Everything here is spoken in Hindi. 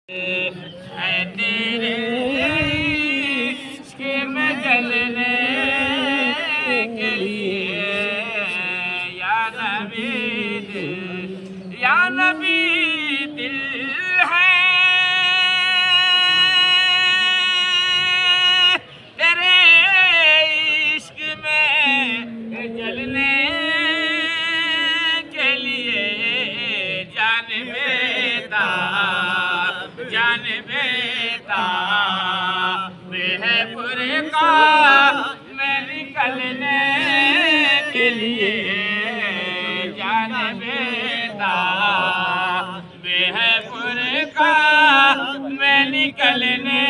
तेरे इश्क में जलने के लिए या नबी दिल है। तेरे इश्क में जलने के लिए जान बेता बेहपुर का मैं निकलने के लिए जान बेता बेहपुर का मैं निकलने